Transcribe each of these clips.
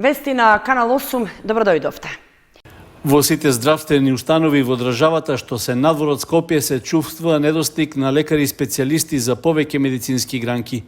Вести на Канал 8, добро дојдовте. Во сите здравствени установи во државата што се надвор од Скопје се чувствува недостиг на лекари специјалисти за повеќе медицински гранки.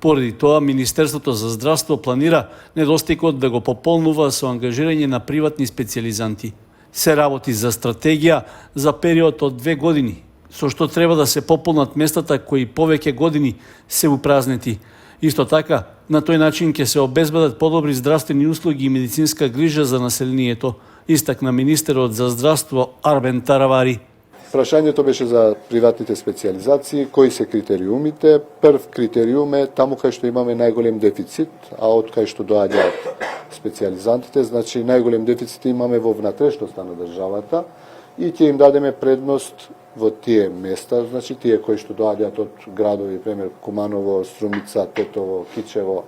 Поради тоа, Министерството за здравство планира недостигот да го пополнува со ангажирање на приватни специјализанти. Се работи за стратегија за период од 2 години, со што треба да се пополнат местата кои повеќе години се упразнети. Исто така, на тој начин ќе се обезбедат подобри здравствени услуги и медицинска грижа за населението, истакна министерот за здравство Арбен Таравари. Прашањето беше за приватните специјализации, кои се критериумите. Прв критериум е таму кај што имаме најголем дефицит, а од кај што доаѓаат специјализантите, значи најголем дефицит имаме во внатрешноста на државата и ќе им дадеме предност во тие места, значи тие кои што доаѓаат од градови, пример Куманово, Струмица, Тетово, Кичево.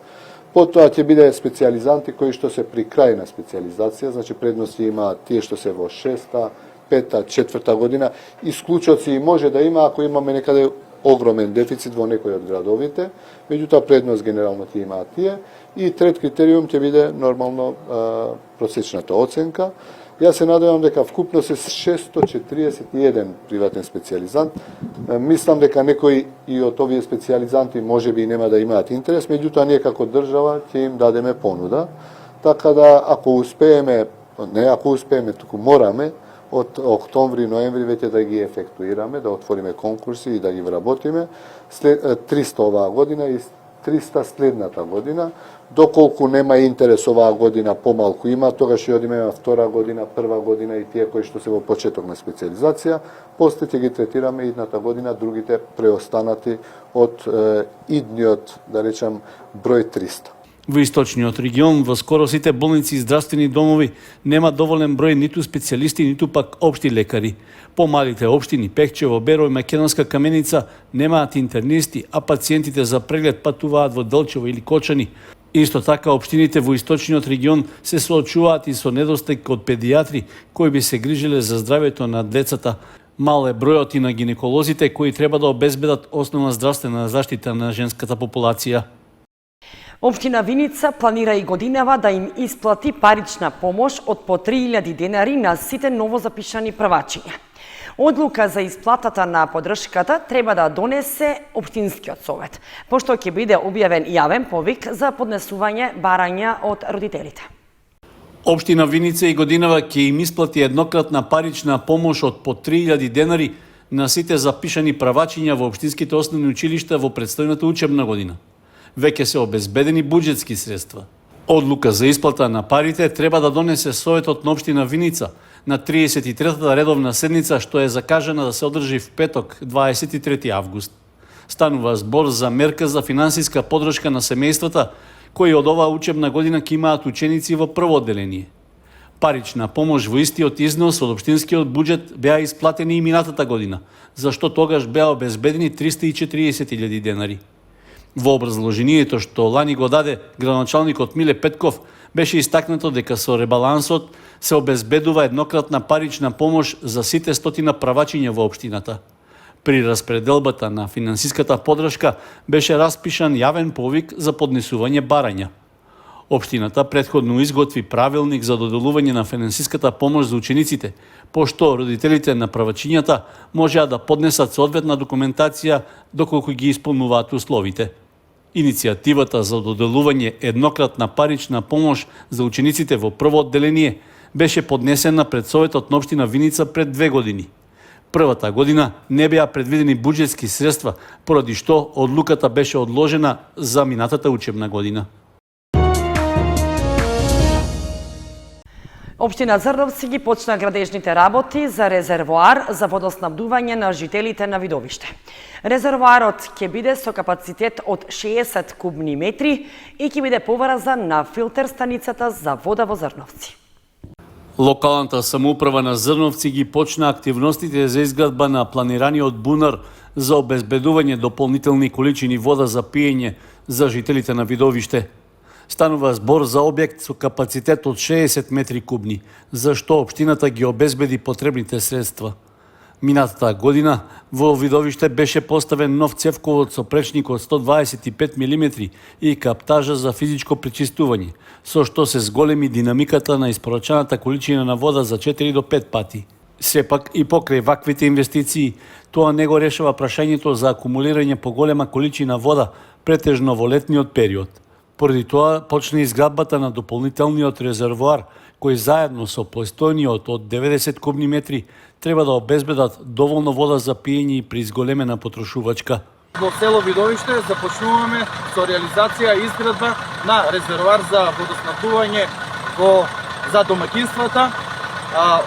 Потоа ќе биде специјализанти кои што се при крај на специјализација, значи предности имаат тие што се во 6-та, 5-та, 4-та година. Исклучоци може да има ако имаме некаде огромен дефицит во некој од градовите, меѓутоа предност генерално ќе имаат тие. И трет критериум ќе биде нормално просечната оценка. Јас се надевам дека вкупно се 641 приватен специјализант. Мислам дека некои и од овие специјализанти можеби нема да имаат интерес, меѓутоа ние како држава ќе им дадеме понуда. Така да ако успееме, туку мораме од октомври, ноември веќе да ги ефектуираме, да отвориме конкурси и да ги вработиме. 300 оваа година и 300 следната година. Доколку нема интерес оваа година, помалку има, тогаш ќе одиме на втора година, прва година и тие кои што се во почеток на специјализација, после ќе ги третираме идната година другите преостанати од идниот, да речам, број 300. Во источниот регион, во скоро сите болници и здравствени домови нема доволен број ниту специјалисти, ниту пак општи лекари. Помалите општини Пехчево, Беро и Македонска Каменица немаат интернисти, а пациентите за преглед патуваат во Делчево или Кочани. Исто така, општините во источниот регион се соочуваат и со недостиг од педиатри кои би се грижеле за здравјето на децата. Мал е бројот и на гинеколозите кои треба да обезбедат основна здравствена заштита на женската популација. Општина Виница планира и годинава да им исплати парична помош од по 3000 денари на сите новозапишани правачиња. Одлука за исплатата на поддршката треба да донесе Општинскиот совет, пошто ќе биде објавен јавен повик за поднесување барања од родителите. Општина Виница и годинава ќе им исплати еднократна парична помош од по 3000 денари на сите запишани правачиња во општинските основни училишта во претстојната учебна година. Веќе се обезбедени буџетски средства. Одлука за исплата на парите треба да донесе Советот на Општина Виница на 33-та редовна седница што е закажана да се одржи в петок, 23 август. Станува збор за мерка за финансиска поддршка на семејствата кои од оваа учебна година ќе имаат ученици во прво одделение. Парична помош во истиот износ од општинскиот буџет беа исплатени и минатата година, зашто тогаш беа обезбедени 340.000 денари. Во образложението што лани го даде градоначалникот Миле Петков, беше истакнато дека со ребалансот се обезбедува еднократна парична помош за сите стотина правачиња во општината. При распределбата на финансиската поддршка беше распишан јавен повик за поднесување барања. Општината претходно изготви правилник за доделување на финансиската помош за учениците, пошто родителите на правачињата можеа да поднесат соодветна документација доколку ги исполнуваат условите. Иницијативата за доделување еднократна парична помош за учениците во прво одделение беше поднесена пред Советот на Општина Виница пред 2 години. Првата година не беа предвидени буџетски средства, поради што одлуката беше одложена за минатата учебна година. Општина Зрновци ги почна градежните работи за резервоар за водоснабдување на жителите на Видовиште. Резервоарот ќе биде со капацитет од 60 кубни метри и ќе биде поврзан на филтер станицата за вода во Зрновци. Локалната самоуправа на Зрновци ги почна активностите за изградба на планираниот бунар за обезбедување дополнителни количини вода за пиење за жителите на Видовиште. Станува збор за објект со капацитет од 60 метри кубни, за што општината ги обезбеди потребните средства. Минатата година во Видовиште беше поставен нов цевковод со пречник од 125 мм и каптажа за физичко пречистување, со што се зголеми динамиката на испорачаната количина на вода за 4 до 5 пати. Сепак и покрај ваквите инвестиции, тоа не го решава прашањето за акумулирање поголема количина вода претежно во летниот период. Поради тоа почна изградбата на дополнителниот резервоар, кој заедно со постојниот од 90 кубни метри треба да обезбедат доволно вода за пиење и при зголемена потрошувачка. Во село Видовиште започнуваме со реализација и изградба на резервоар за водоснабдување за домаќинствата,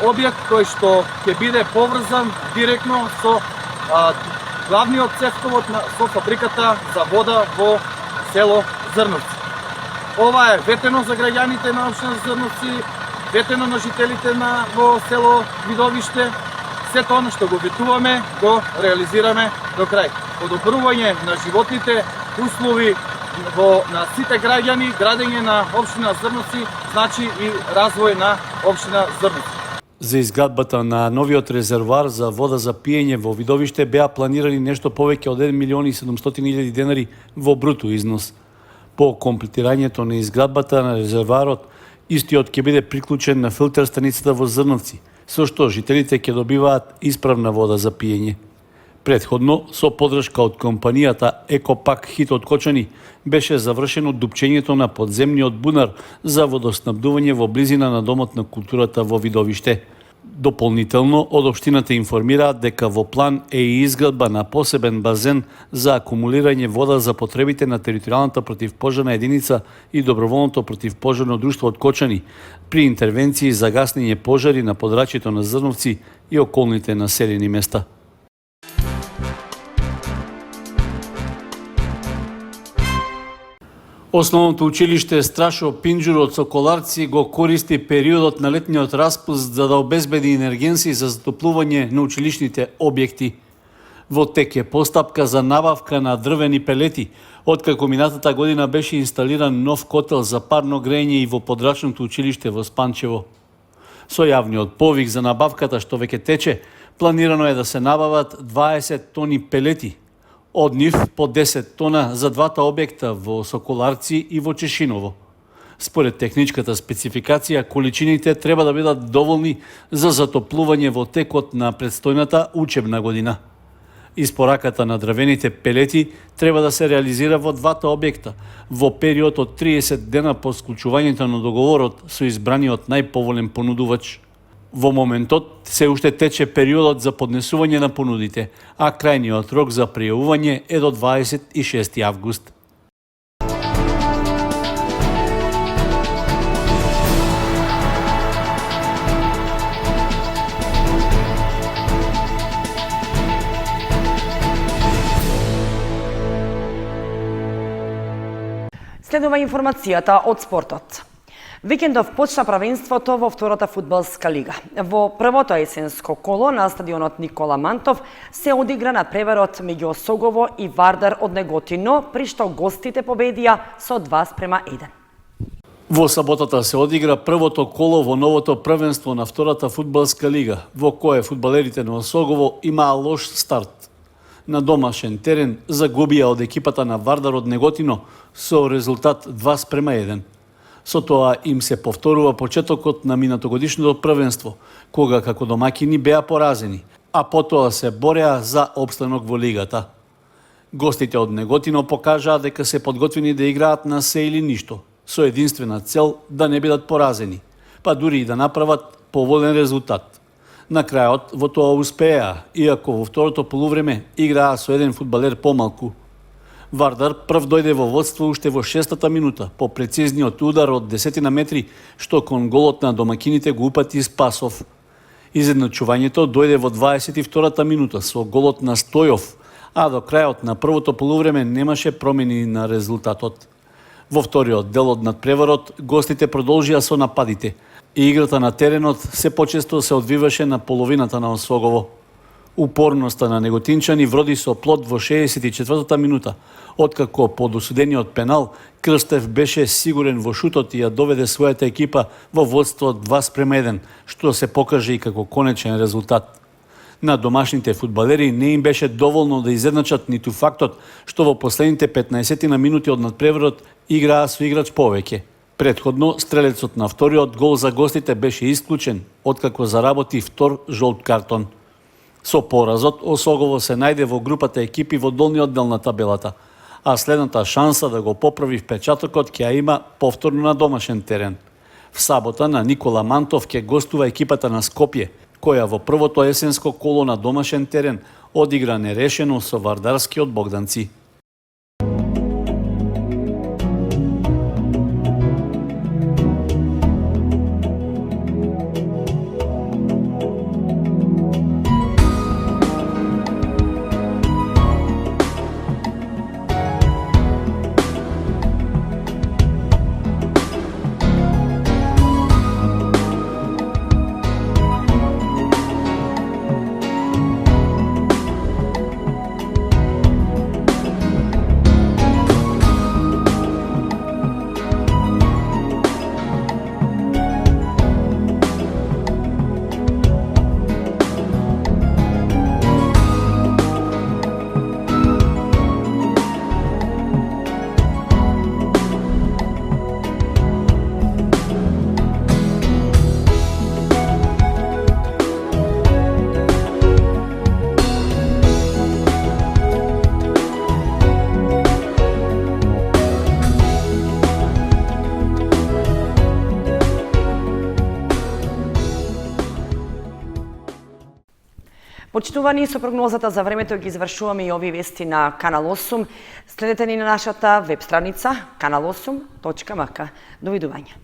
објект кој што ќе биде поврзан директно со главниот цевковод со фабриката за вода во село Зрновци. Ова е ветено за граѓаните на општина Зрновци, ветено на жителите во село Видовиште. Сето оно што го ветуваме, го реализираме до крај. Подобрување на животните услови на сите граѓани, градење на општина Зрновци, значи и развој на општина Зрновци. За изградбата на новиот резервоар за вода за пиење во Видовиште беа планирани нешто повеќе од 1.700.000 денари во бруто износ. По комплетирањето на изградбата на резервоарот, истиот ќе биде приклучен на филтер станицата во Зрновци, со што жителите ќе добиваат исправна вода за пиење. Предходно, со подршка од компанијата Екопак Хит од Кочани, беше завршено дупчењето на подземниот бунар за водоснабдување во близина на Домот на културата во Видовиште. Дополнително, од општината информираат дека во план е и изградба на посебен базен за акумулирање вода за потребите на територијалната противпожарна единица и доброволното противпожарно друштво од Кочани при интервенции за гаснење пожари на подрачјето на Зрновци и околните населени места. Основното училиште Страшо Пинџур од Соколарци го користи периодот на летниот распуст за да обезбеди енергенси за затоплување на училишните објекти. Во тек е постапка за набавка на дрвени пелети, откако минатата година беше инсталиран нов котел за парно грење и во подрачното училиште во Спанчево. Со јавниот повик за набавката што веќе тече, планирано е да се набават 20 тони пелети. Од нив по 10 тона за двата објекта во Соколарци и во Чешиново. Според техничката спецификација, количините треба да бидат доволни за затоплување во текот на предстојната учебна година. Испораката на дрвените пелети треба да се реализира во двата објекта во период од 30 дена по склучувањето на договорот со избраниот најповолен понудувач. Во моментот се уште тече периодот за поднесување на понудите, а крајниот рок за пријавување е до 26 август. Следува информацијата од спортот. Викендов почна правенството во втората фудбалска лига. Во првото есенско коло на стадионот Никола Мантов се одигра надпреварот меѓу Осогово и Вардар од Неготино, при што гостите победија со 2:1. Во саботата се одигра првото коло во новото првенство на втората фудбалска лига, во кое фудбалерите на Осогово имаа лош старт. На домашен терен загубија од екипата на Вардар од Неготино со резултат 2:1. Со тоа им се повторува почетокот на минатогодишното првенство, кога како домаќини беа поразени, а потоа се бореа за опстанок во лигата. Гостите од Неготино покажаа дека се подготвени да играат на се или ништо, со единствена цел да не бидат поразени, па дури и да направат поволен резултат. На крајот во тоа успеа, иако во второто полувреме играа со еден фудбалер помалку. Вардар прв дојде во водство уште во 6-та минута, по прецизниот удар од 10 метри, што кон голот на домакините го упати Спасов. Изедначувањето дојде во 22-та минута со голот на Стојов, а до крајот на првото полувреме немаше промени на резултатот. Во вториот дел од надпреварот, гостите продолжија со нападите и играта на теренот се почесто се одвиваше на половината на Осогово. Упорноста на неготинчани вроди со плод во 64-та минута, откако по досудениот пенал Крстев беше сигурен во шутот и ја доведе својата екипа во водство 2:1, што се покаже и како конечен резултат. На домашните фудбалери не им беше доволно да изедначат ниту фактот што во последните 15 на минути од надпреварот играа со играч повеќе. Предходно, стрелецот на вториот гол за гостите беше исклучен, откако заработи втор жолт картон. Со поразот, Осогово се најде во групата екипи во долниот дел на табелата, а следната шанса да го поправи впечатокот ќе ја има повторно на домашен терен. В сабота на Никола Мантов ќе гостува екипата на Скопје, која во првото есенско коло на домашен терен одигра нерешено со вардарскиот Богданци. Почитувани, со прогнозата за времето ги завршуваме и овие вести на Канал 8. Следете ни на нашата веб страница kanal8.mk. Довидување.